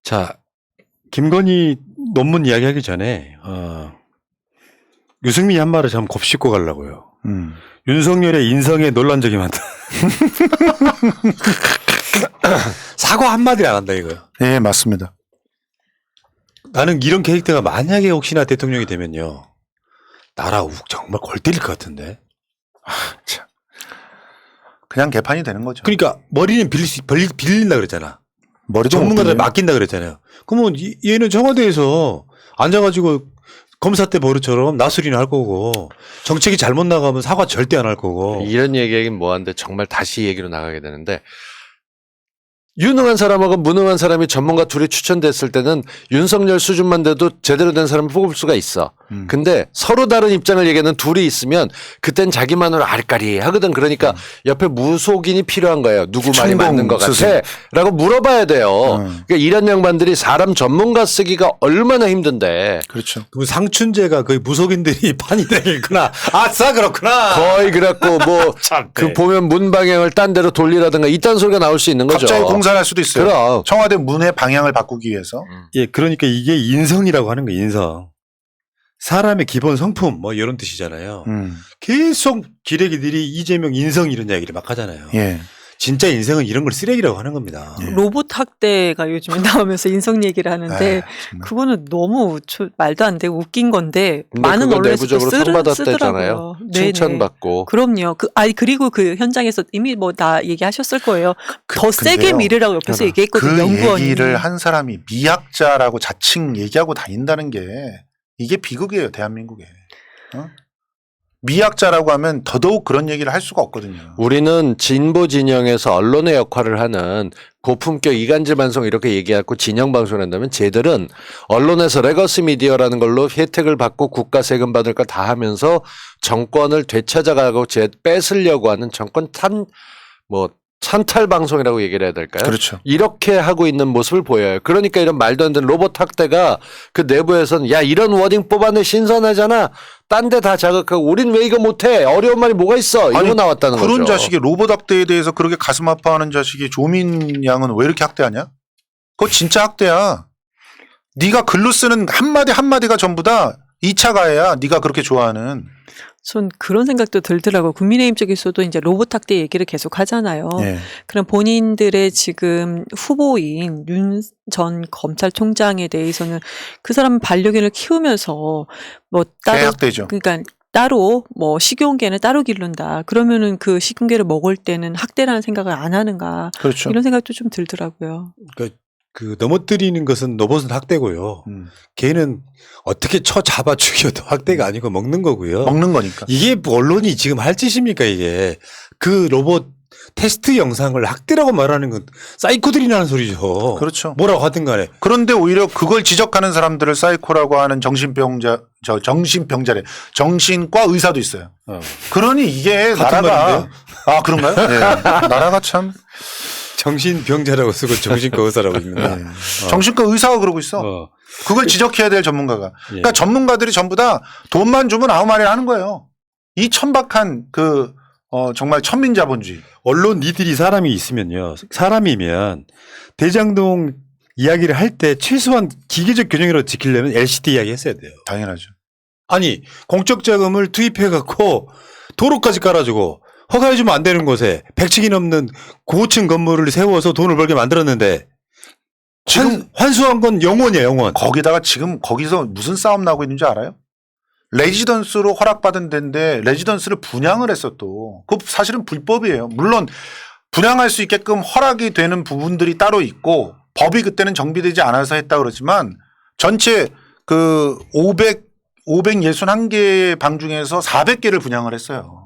자, 김건희 논문 이야기하기 전에 유승민이 한 말을 좀 곱씹고 가려고요. 윤석열의 인성에 논란적이 많다. 사과 한마디 안 한다 이거요. 네, 맞습니다. 나는 이런 캐릭터가 만약에 혹시나 대통령이 되면요. 나라 정말 골 때릴 것 같은데. 참. 그냥 개판이 되는 거죠. 그러니까 머리는 빌린다 그랬잖아. 머리도 전문가들 맡긴다 그랬잖아요. 그러면 얘는 청와대에서 앉아가지고 검사 때 버릇처럼 나스리는 할 거고 정책이 잘못 나가면 사과 절대 안 할 거고. 이런 얘기하긴 뭐한데 정말 다시 얘기로 나가게 되는데 유능한 사람하고 무능한 사람이 전문가 둘이 추천됐을 때는 윤석열 수준만 돼도 제대로 된 사람을 뽑을 수가 있어. 근데 서로 다른 입장을 얘기하는 둘이 있으면 그땐 자기만으로 알까리 하거든. 그러니까 옆에 무속인이 필요한 거예요. 누구 말이 맞는 것 같아? 라고 물어봐야 돼요. 그러니까 이런 양반들이 사람 전문가 쓰기가 얼마나 힘든데. 그렇죠. 그럼 상춘제가 거의 무속인들이 판이 되겠구나. 아싸 그렇구나. 거의 그랬고 뭐 그 보면 문 방향을 딴 데로 돌리라든가 이딴 소리가 나올 수 있는 거죠. 갑자기 공사할 수도 있어요. 그럼. 청와대 문의 방향을 바꾸기 위해서. 예, 그러니까 이게 인성이라고 하는 거예요. 인성. 사람의 기본 성품 뭐 이런 뜻이잖아요. 계속 기레기들이 이재명 인성 이런 이야기를 막 하잖아요. 예. 진짜 인생은 이런 걸 쓰레기라고 하는 겁니다. 예. 로봇 학대가 요즘에 나오면서 인성 얘기를 하는데 그거는 너무 말도 안 되고 웃긴 건데 많은 언론에서 내부적으로 상 받았다잖아요. 칭찬받고. 그럼요. 그리고 그 현장에서 이미 뭐 다 얘기하셨을 거예요. 더 세게 밀으라고 옆에서 얘기했거든요. 그 연구원이. 얘기를 한 사람이 미학자라고 자칭 얘기하고 다닌다는 게 이게 비극이에요. 대한민국에. 미학자라고 하면 더더욱 그런 얘기를 할 수가 없거든요. 우리는 진보 진영에서 언론의 역할을 하는 고품격 이간질 방송 이렇게 얘기하고 진영 방송을 한다면 쟤들은 언론에서 레거시 미디어라는 걸로 혜택을 받고 국가 세금 받을 거 다 하면서 정권을 되찾아가고 뺏으려고 하는 정권 찬탈 방송이라고 얘기를 해야 될까요? 그렇죠. 이렇게 하고 있는 모습을 보여요. 그러니까 이런 말도 안 되는 로봇 학대가 그 내부에서는 야 이런 워딩 뽑아내 신선하잖아. 딴 데 다 자극하고 우린 왜 이거 못해. 어려운 말이 뭐가 있어. 이러고 나왔다는 거죠. 그런 자식이 로봇 학대에 대해서 그렇게 가슴 아파하는 자식이 조민 양은 왜 이렇게 학대하냐? 그거 진짜 학대야. 네가 글로 쓰는 한마디 한마디가 전부 다 2차 가해야. 네가 그렇게 좋아하는. 전 그런 생각도 들더라고요. 국민의힘 쪽에서도 이제 로봇 학대 얘기를 계속 하잖아요. 네. 그럼 본인들의 지금 후보인 윤 전 검찰총장에 대해서는 그 사람 반려견을 키우면서 뭐 따로 학대죠. 그러니까 따로 뭐 식용개는 따로 기른다. 그러면은 그 식용개를 먹을 때는 학대라는 생각을 안 하는가. 그렇죠. 이런 생각도 좀 들더라고요. 그러니까 그 넘어뜨리는 것은 로봇은 학대고요. 걔는 어떻게 잡아 죽여도 학대가 아니고 먹는 거고요. 먹는 거니까. 이게 언론이 지금 할 짓입니까 이게. 그 로봇 테스트 영상을 학대라고 말하는 건 사이코들이라는 소리죠. 그렇죠. 뭐라고 하든 간에. 그런데 오히려 그걸 지적하는 사람들을 사이코라고 하는 정신병자래. 정신과 의사도 있어요. 그러니 이게 나라가. 아, 그런가요? 네. 나라가 참. 정신병자라고 쓰고 정신과 의사라고 읽는다. 네. 정신과 의사가 그러고 있어. 그걸 지적해야 될 전문가가. 그러니까 전문가들이 전부 다 돈만 주면 아무 말이나 하는 거예요. 이 천박한 정말 천민자본주의. 언론 니들이 사람이 있으면요. 사람이면 대장동 이야기를 할 때 최소한 기계적 균형이라도 지키려면 LCT 이야기 했어야 돼요. 당연하죠. 아니 공적 자금을 투입해 갖고 도로까지 깔아주고 허가해주면 안 되는 곳에 100층이 넘는 고층 건물을 세워서 돈을 벌게 만들었는데 지금 환수한 건 영원이야 영원. 거기다가 지금 거기서 무슨 싸움 나고 있는지 알아요? 레지던스로 허락받은 데인데 레지던스를 분양을 했어 또. 그거 사실은 불법이에요. 물론 분양할 수 있게끔 허락이 되는 부분들이 따로 있고 법이 그때는 정비되지 않아서 했다 그러지만 전체 그 561개의 방 중에서 400개를 분양을 했어요.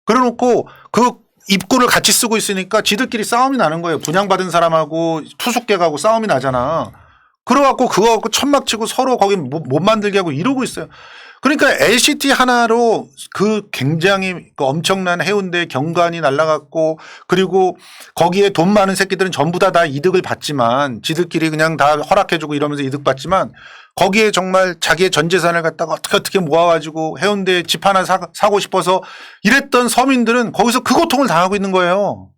그래 놓고 그 입구를 같이 쓰고 있으니까 지들끼리 싸움이 나는 거예요. 분양받은 사람하고 투숙객하고 싸움이 나잖아. 그래갖고 그거 갖고 천막 치고 서로 거기 못 만들게 하고 이러고 있어요. 그러니까 LCT 하나로 그 굉장히 그 엄청난 해운대 경관이 날아갔고 그리고 거기에 돈 많은 새끼들은 전부 다 이득을 받지만 지들끼리 그냥 다 허락해주고 이러면서 이득 받지만 거기에 정말 자기의 전 재산을 갖다가 어떻게 모아가지고 해운대에 집 하나 사고 싶어서 이랬던 서민들은 거기서 그 고통을 당하고 있는 거예요.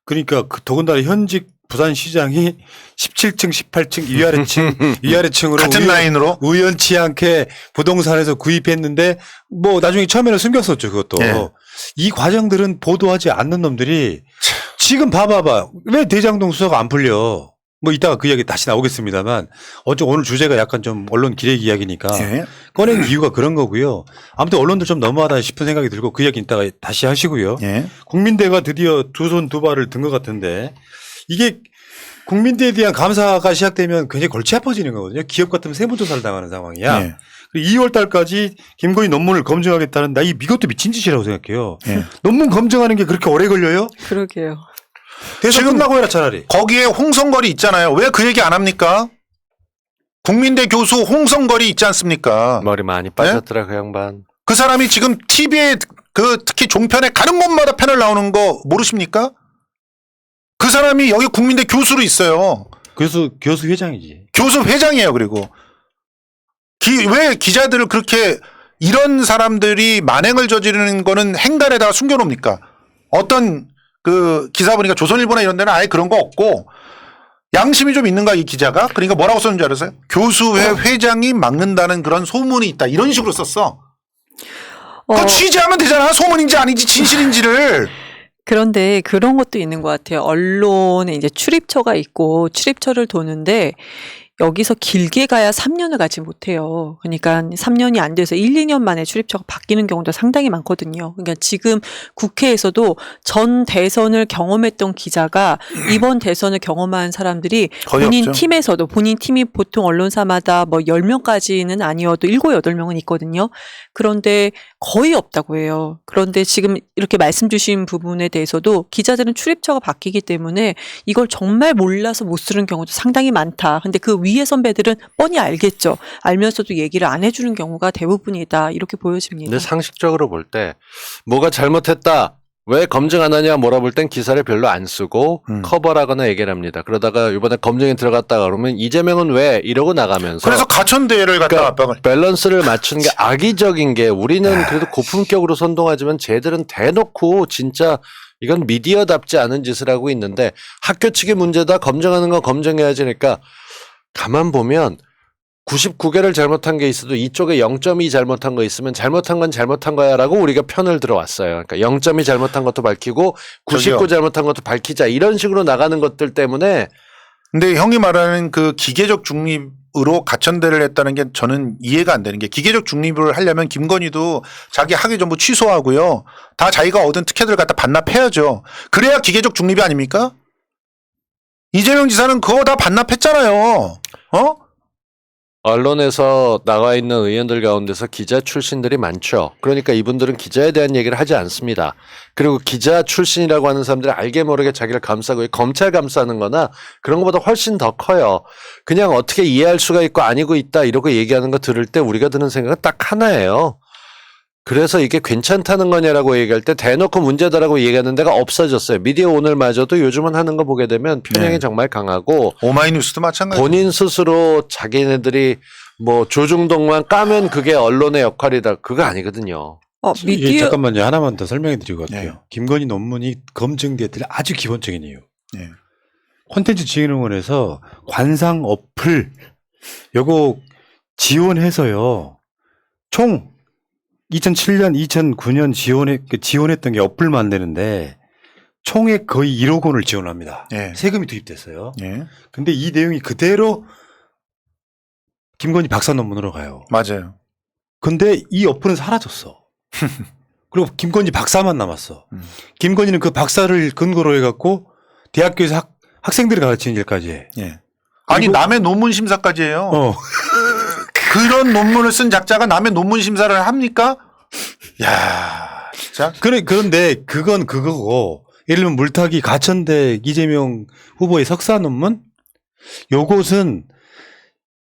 그러니까 더군다나 현직 부산시장이 17층, 18층 위아래층으로 같은 라인으로 우연치 않게 부동산에서 구입했는데 뭐 나중에 처음에는 숨겼었죠 그것도. 예. 이 과정들은 보도하지 않는 놈들이 지금 봐봐봐 왜 대장동 수사가 안 풀려. 뭐 이따가 그 이야기 다시 나오겠습니다만 오늘 주제가 약간 좀 언론 기레기 이야기니까 예. 꺼낸 이유가 그런 거고요. 아무튼 언론도 좀 너무하다 싶은 생각이 들고 그 이야기 이따가 다시 하시고요. 예. 국민대가 드디어 두 손 두 발을 든 것 같은데 이게 국민대에 대한 감사가 시작되면 굉장히 골치 아파지는 거거든요. 기업 같으면 세무조사를 당하는 상황이야. 예. 2월 달까지 김건희 논문을 검증하겠다는 나 이것도 미친 짓이라고 생각해요. 예. 논문 검증하는 게 그렇게 오래 걸려요? 그러게요. 대선 지금 끝나고 해라 차라리. 거기에 홍성거리 있잖아요. 왜 그 얘기 안 합니까? 국민대 교수 홍성거리 있지 않습니까? 머리 많이 빠졌더라 그 양반. 그 사람이 지금 TV에 특히 종편에 가는 곳마다 패널 나오는 거 모르십니까? 그 사람이 여기 국민대 교수로 있어요. 교수 회장이지. 교수 회장이에요. 그리고 왜 기자들을 그렇게 이런 사람들이 만행을 저지르는 거는 행간에다가 숨겨놓습니까? 어떤 그 기사 보니까 조선일보나 이런 데는 아예 그런 거 없고 양심이 좀 있는가 이 기자가? 그러니까 뭐라고 썼는지 알았어요? 교수회 회장이 막는다는 그런 소문이 있다. 이런 식으로 썼어. 그거 취재하면 되잖아. 소문인지 아닌지 진실인지를. 그런데 그런 것도 있는 것 같아요. 언론에 이제 출입처가 있고 출입처를 도는데 여기서 길게 가야 3년을 가지 못해요. 그러니까 3년이 안 돼서 1, 2년 만에 출입처가 바뀌는 경우도 상당히 많거든요. 그러니까 지금 국회에서도 전 대선을 경험했던 기자가 이번 대선을 경험한 사람들이 거의 본인 없죠. 팀에서도 본인 팀이 보통 언론사마다 뭐 10명까지는 아니어도 7, 8명은 있거든요. 그런데 거의 없다고 해요. 그런데 지금 이렇게 말씀 주신 부분에 대해서도 기자들은 출입처가 바뀌기 때문에 이걸 정말 몰라서 못 쓰는 경우도 상당히 많다. 근데 그 위에 선배들은 뻔히 알겠죠. 알면서도 얘기를 안 해주는 경우가 대부분이다. 이렇게 보여집니다. 근데 상식적으로 볼 때 뭐가 잘못했다. 왜 검증 안 하냐 몰아볼 땐 기사를 별로 안 쓰고 커버라거나 얘기를 합니다. 그러다가 이번에 검증에 들어갔다 그러면 이재명은 왜 이러고 나가면서 그래서 가천대회를 갖다 압박을. 밸런스를 맞추는 게 악의적인 게 우리는 그래도 고품격으로 선동하지만 쟤들은 대놓고 진짜 이건 미디어답지 않은 짓을 하고 있는데 학교 측의 문제다. 검증하는 건 검증해야지. 그러니까 가만 보면 99개를 잘못한 게 있어도 이쪽에 0.2 잘못한 거 있으면 잘못한 건 잘못한 거야 라고 우리가 편을 들어왔어요. 그러니까 0.2 잘못한 것도 밝히고 99 저기요. 잘못한 것도 밝히자 이런 식으로 나가는 것들 때문에 근데 형이 말하는 그 기계적 중립으로 가천대를 했다는 게 저는 이해가 안 되는 게 기계적 중립을 하려면 김건희도 자기 학위 전부 취소하고요. 다 자기가 얻은 특혜들을 갖다 반납해야죠. 그래야 기계적 중립이 아닙니까? 이재명 지사는 그거 다 반납했잖아요. 어? 언론에서 나와 있는 의원들 가운데서 기자 출신들이 많죠. 그러니까 이분들은 기자에 대한 얘기를 하지 않습니다. 그리고 기자 출신이라고 하는 사람들이 알게 모르게 자기를 감싸고 검찰 감싸는 거나 그런 것보다 훨씬 더 커요. 그냥 어떻게 이해할 수가 있고 아니고 있다 이러고 얘기하는 거 들을 때 우리가 드는 생각은 딱 하나예요. 그래서 이게 괜찮다는 거냐라고 얘기할 때 대놓고 문제다라고 얘기하는 데가 없어졌어요. 미디어 오늘마저도 요즘은 하는 거 보게 되면 편향이 네. 정말 강하고 오마이뉴스도 마찬가지. 본인 스스로 자기네들이 뭐 조중동만 까면 그게 언론의 역할이다. 그거 아니거든요. 이게 잠깐만요. 하나만 더 설명해 드리고 갈게요. 네. 김건희 논문이 검증됐을 아주 기본적인 이유. 네. 콘텐츠 진흥원에서 관상 어플 요거 지원해서요. 총 2007년, 2009년 지원했던 게 어플 만드는데 총액 거의 1억 원을 지원합니다. 네. 세금이 투입됐어요. 예. 근데 이 내용이 그대로 김건희 박사 논문으로 가요. 맞아요. 근데 이 어플은 사라졌어. 그리고 김건희 박사만 남았어. 김건희는 그 박사를 근거로 해갖고 대학교에서 학생들이 가르치는 일까지 해. 예. 아니 그리고- 남의 논문 심사까지 해요. 그런 논문을 쓴 작자가 남의 논문 심사를 합니까? 야, 진짜. 그런데 그건 그거고 예를 들면 물타기 가천대 이재명 후보의 석사 논문 요것은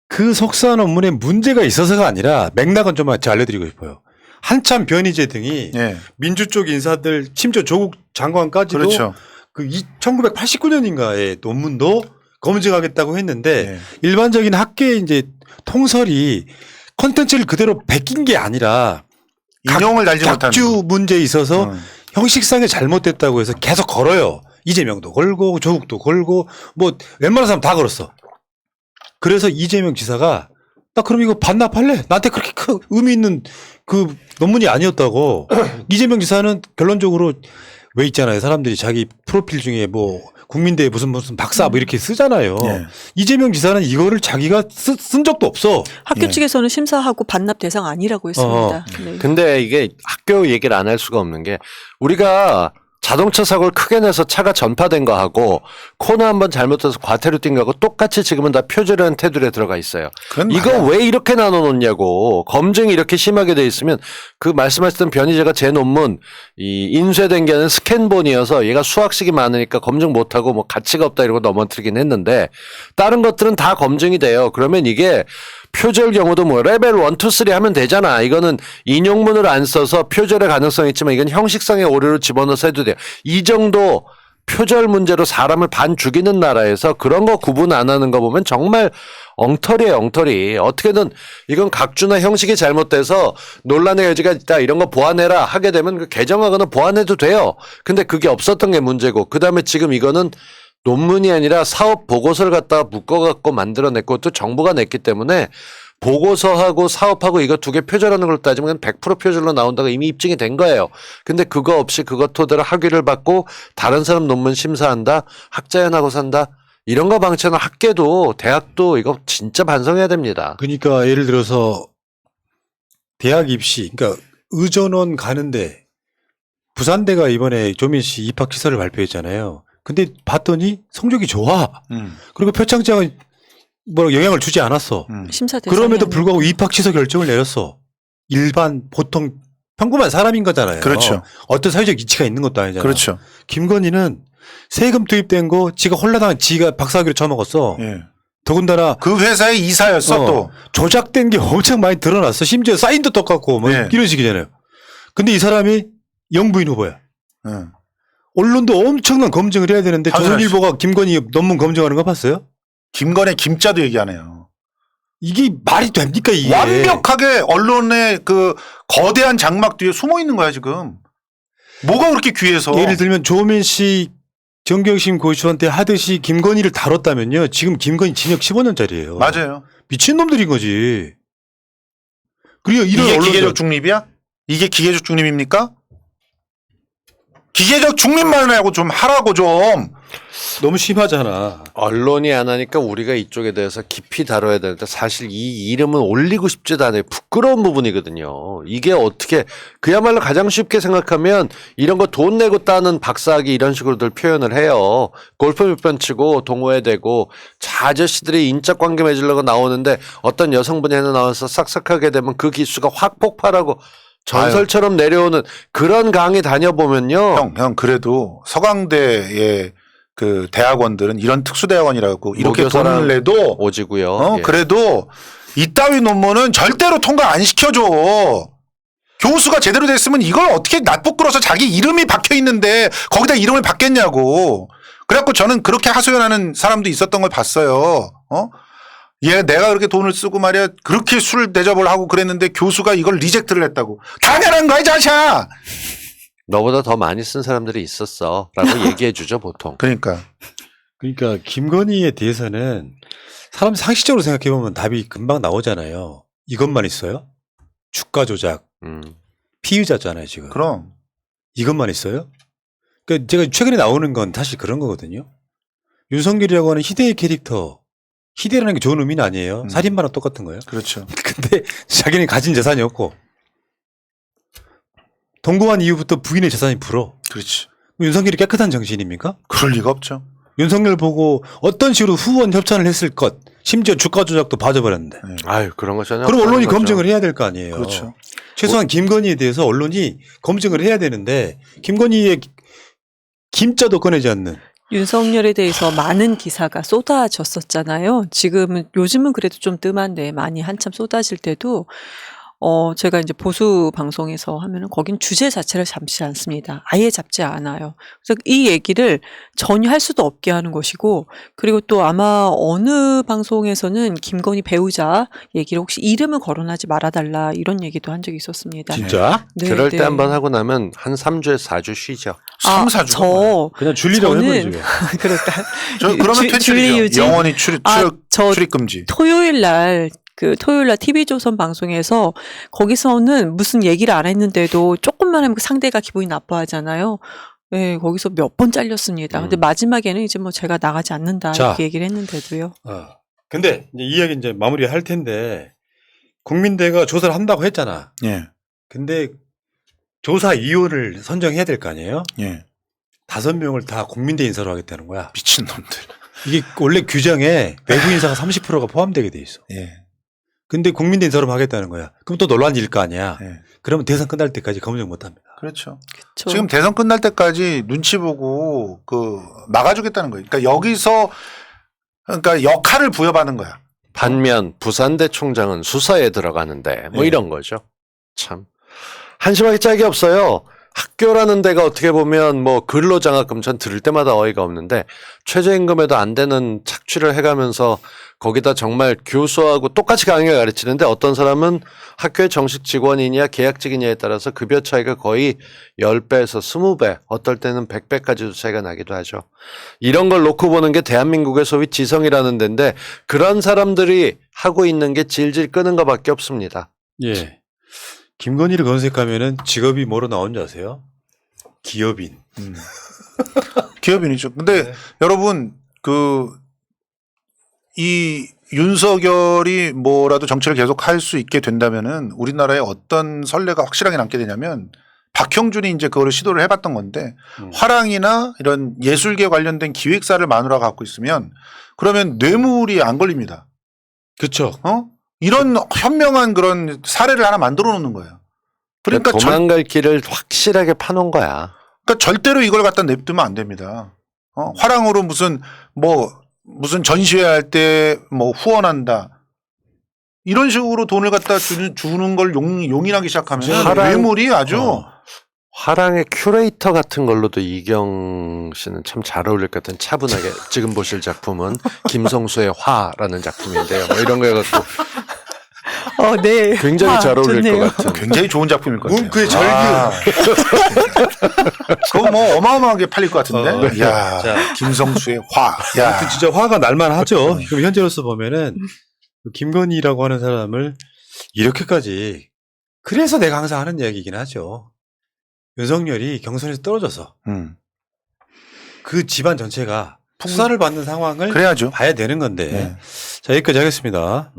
그 석사 논문에 문제가 있어서가 아니라 맥락은 좀 알려드리고 싶어요. 한참 변희재 등이 예. 민주 쪽 인사들 심지어 조국 장관까지도 그렇죠. 그 1989년인가의 논문도 검증하겠다고 했는데 예. 일반적인 학계의 이제 통설이 콘텐츠를 그대로 베낀 게 아니라 인용을 달지 못하는. 격주 문제에 있어서 형식상에 잘못됐다고 해서 계속 걸어요. 이재명도 걸고 조국도 걸고 뭐 웬만한 사람 다 걸었어. 그래서 이재명 지사가 나 그럼 이거 반납할래? 나한테 그렇게 큰 의미 있는 그 논문이 아니었다고. 이재명 지사는 결론적으로 왜 있잖아요. 사람들이 자기 프로필 중에 뭐 국민대회 무슨 박사 뭐 이렇게 쓰잖아요. 예. 이재명 지사는 이거를 자기가 쓴 적도 없어. 학교 예. 측에서는 심사하고 반납 대상 아니라고 했습니다. 네. 근데 이게 학교 얘기를 안 할 수가 없는 게 우리가 자동차 사고를 크게 내서 차가 전파된 거하고 코너 한번 잘못해서 과태료 뛴 거하고 똑같이 지금은 다 표절이라는 테두리에 들어가 있어요. 그건 이거 맞아요. 왜 이렇게 나눠놓냐고. 검증이 이렇게 심하게 돼 있으면 그 말씀하셨던 변희재가 제 논문 이 인쇄된 게 아니라 스캔본이어서 얘가 수학식이 많으니까 검증 못하고 뭐 가치가 없다 이러고 넘어뜨리긴 했는데 다른 것들은 다 검증이 돼요. 그러면 이게 표절 경우도 뭐 레벨 1, 2, 3 하면 되잖아. 이거는 인용문을 안 써서 표절의 가능성이 있지만 이건 형식상의 오류를 집어넣어서 해도 돼요. 이 정도 표절 문제로 사람을 반 죽이는 나라에서 그런 거 구분 안 하는 거 보면 정말 엉터리예요, 엉터리. 어떻게든 이건 각주나 형식이 잘못돼서 논란의 여지가 있다. 이런 거 보완해라 하게 되면 그 개정하거나 보완해도 돼요. 근데 그게 없었던 게 문제고 그다음에 지금 이거는 논문이 아니라 사업 보고서를 갖다가 묶어갖고 만들어냈고 또 정부가 냈기 때문에 보고서하고 사업하고 이거 두 개 표절하는 걸 따지면 100% 표절로 나온다고 이미 입증이 된 거예요. 근데 그거 없이 그것 토대로 학위를 받고 다른 사람 논문 심사한다. 학자연하고 산다. 이런 거 방치하는 학계도 대학도 이거 진짜 반성해야 됩니다. 그러니까 예를 들어서 대학 입시, 그러니까 의전원 가는데 부산대가 이번에 조민 씨 입학 시설을 발표했잖아요. 근데 봤더니 성적이 좋아. 그리고 표창장은 뭐 영향을 주지 않았어. 심사 대상이 그럼에도 아니고. 불구하고 입학 취소 결정을 내렸어. 일반 보통 평범한 사람인 거잖아요. 그렇죠. 어떤 사회적 이치가 있는 것도 아니잖아. 그렇죠. 김건희는 세금 투입된 거 지가 홀라당 지가 박사학위를 처먹었어. 예. 더군다나 그 회사의 이사였어 또. 조작된 게 엄청 많이 드러났어. 심지어 사인도 똑같고 뭐 네. 이런 식이잖아요. 근데 이 사람이 영부인 후보야. 예. 언론도 엄청난 검증을 해야 되는데 당연하지. 조선일보가 김건희 논문 검증하는 거 봤어요? 김건의 김자도 얘기하네요. 이게 말이 됩니까 이게? 완벽하게 언론의 그 거대한 장막 뒤에 숨어 있는 거야 지금. 뭐가 그렇게 귀해서? 예를 들면 조민 씨 정경심 고시원때 하듯이 김건희를 다뤘다면요. 지금 김건희 징역 15년짜리예요. 맞아요. 미친놈들인 거지. 그리고 이런 이게 언론들 기계적 중립이야? 이게 기계적 중립입니까? 기계적 중립만 하고 좀 하라고 좀. 너무 심하잖아. 언론이 안 하니까 우리가 이쪽에 대해서 깊이 다뤄야 되는데 사실 이 이름은 올리고 싶지도 않아요. 부끄러운 부분이거든요. 이게 어떻게 그야말로 가장 쉽게 생각하면 이런 거 돈 내고 따는 박사학위 이런 식으로들 표현을 해요. 골프 몇 번 치고 동호회 되고 자 아저씨들이 인적 관계 맺으려고 나오는데 어떤 여성분이 하나 나와서 싹싹하게 되면 그 기수가 확 폭발하고 전설처럼 내려오는 그런 강의 다녀보면요. 형 그래도 서강대의 그 대학원들은 이런 특수대학원이라고 이렇게 모교사랑 돈을 내도 오지고요. 예. 그래도 이따위 논문은 절대로 통과 안 시켜줘. 교수가 제대로 됐으면 이걸 어떻게 낯부끄러서 자기 이름이 박혀 있는데 거기다 이름을 받겠냐고. 그래갖고 저는 그렇게 하소연하는 사람도 있었던 걸 봤어요. 얘 내가 그렇게 돈을 쓰고 말이야 그렇게 술 대접을 하고 그랬는데 교수가 이걸 리젝트를 했다고. 당연한 거야 이 자식아. 너보다 더 많이 쓴 사람들이 있었어 라고 얘기해 주죠 보통. 그러니까. 그러니까 김건희에 대해서는 사람 상식적으로 생각해 보면 답이 금방 나오잖아요. 이것만 있어요? 주가 조작, 피의자잖아요 지금. 그럼. 이것만 있어요? 그러니까 제가 최근에 나오는 건 사실 그런 거거든요. 윤석열이라고 하는 희대의 캐릭터. 희대라는 게 좋은 의미는 아니에요. 살인마랑 똑같은 거예요. 그렇죠. 근데 자기는 가진 재산이 없고 동거한 이후부터 부인의 재산이 불어. 그렇지. 윤석열이 깨끗한 정신입니까? 그럴 리가 없죠. 윤석열 보고 어떤 식으로 후원 협찬을 했을 것, 심지어 주가 조작도 봐줘버렸는데. 아유 그런 거 전혀. 그럼 언론이 없다는 거죠. 검증을 해야 될 거 아니에요. 그렇죠. 최소한 김건희에 대해서 언론이 검증을 해야 되는데 김건희의 김자도 꺼내지 않는. 윤석열에 대해서 많은 기사가 쏟아졌었잖아요. 지금은 요즘은 그래도 좀 뜸한데 많이 한참 쏟아질 때도 제가 이제 보수 방송에서 하면은 거긴 주제 자체를 잡지 않습니다. 아예 잡지 않아요. 그래서 이 얘기를 전혀 할 수도 없게 하는 것이고, 그리고 또 아마 어느 방송에서는 김건희 배우자 얘기를 혹시 이름을 거론하지 말아달라 이런 얘기도 한 적이 있었습니다. 진짜? 네, 그럴 네. 때 한번 하고 나면 한 3주에서 4주 쉬죠. 3, 4주. 그냥 줄리라고 저는- 해버리죠. 그럴까? 그러면 줄리 퇴출이죠. 유진? 영원히 출입 저 금지. 토요일 날 TV조선 방송에서 거기서는 무슨 얘기를 안 했는데도 조금만 하면 상대가 기분이 나빠하잖아요. 네, 거기서 몇 번 잘렸습니다. 근데 마지막에는 이제 뭐 제가 나가지 않는다 자. 이렇게 얘기를 했는데도요. 근데 이제 이 이야기 이제 마무리 할 텐데 국민대가 조사를 한다고 했잖아. 예. 근데 조사위원을 선정해야 될 거 아니에요? 예. 5명을 다 국민대 인사로 하겠다는 거야. 미친놈들. 이게 원래 규정에 외부 인사가 30%가 포함되게 돼 있어. 예. 근데 국민대 인사로 하겠다는 거야. 그럼 또 논란일 거 아니야. 예. 그러면 대선 끝날 때까지 검증 못 합니다. 그렇죠. 저- 지금 대선 끝날 때까지 눈치 보고 막아주겠다는 거예요. 그러니까 여기서 그러니까 역할을 부여받는 거야. 반면 부산대 총장은 수사에 들어가는데 뭐 네. 이런 거죠. 참 한심하게 짝이 없어요. 학교라는 데가 어떻게 보면 뭐 근로장학금 전 들을 때마다 어이가 없는데 최저임금에도 안 되는 착취를 해가면서 거기다 정말 교수하고 똑같이 강의를 가르치는데 어떤 사람은 학교의 정식 직원이냐 계약직이냐에 따라서 급여 차이가 거의 10배에서 20배, 어떨 때는 100배까지도 차이가 나기도 하죠. 이런 걸 놓고 보는 게 대한민국의 소위 지성이라는 데인데 그런 사람들이 하고 있는 게 질질 끄는 것밖에 없습니다. 예. 김건희를 검색하면은 직업이 뭐로 나온 줄 아세요? 기업인. 기업인이죠. 근데 네. 여러분 이 윤석열이 뭐라도 정치를 계속 할 수 있게 된다면은 우리나라에 어떤 선례가 확실하게 남게 되냐면 박형준이 이제 그거를 시도를 해봤던 건데 화랑이나 이런 예술계 관련된 기획사를 마누라가 갖고 있으면 그러면 뇌물이 안 걸립니다. 그렇죠. 이런 현명한 그런 사례를 하나 만들어 놓는 거예요. 그러니까 도망갈 길을 확실하게 파놓은 거야. 그러니까 절대로 이걸 갖다 냅두면 안 됩니다. 화랑으로 무슨 전시회 할 때 뭐 후원한다. 이런 식으로 돈을 갖다 주는 걸 용인하기 시작하면 화랑- 뇌물이 아주 화랑의 큐레이터 같은 걸로도 이경 씨는 참 잘 어울릴 것 같은 차분하게 지금 보실 작품은 김성수의 화라는 작품인데요. 뭐 이런 거 해갖고 네. 굉장히 잘 어울릴 좋네요. 것 같은. 굉장히 좋은 작품일 것 같아요. 문구의 절규. 그거 뭐 어마어마하게 팔릴 것 같은데. 야, 자. 김성수의 화. 야, 아무튼 진짜 화가 날만 하죠. 그럼 현재로서 보면은 김건희라고 하는 사람을 이렇게까지 그래서 내가 항상 하는 이야기이긴 하죠. 윤석열이 경선에서 떨어져서 그 집안 전체가 수사를 받는 상황을 그래야죠. 봐야 되는 건데. 네. 자, 여기까지 하겠습니다.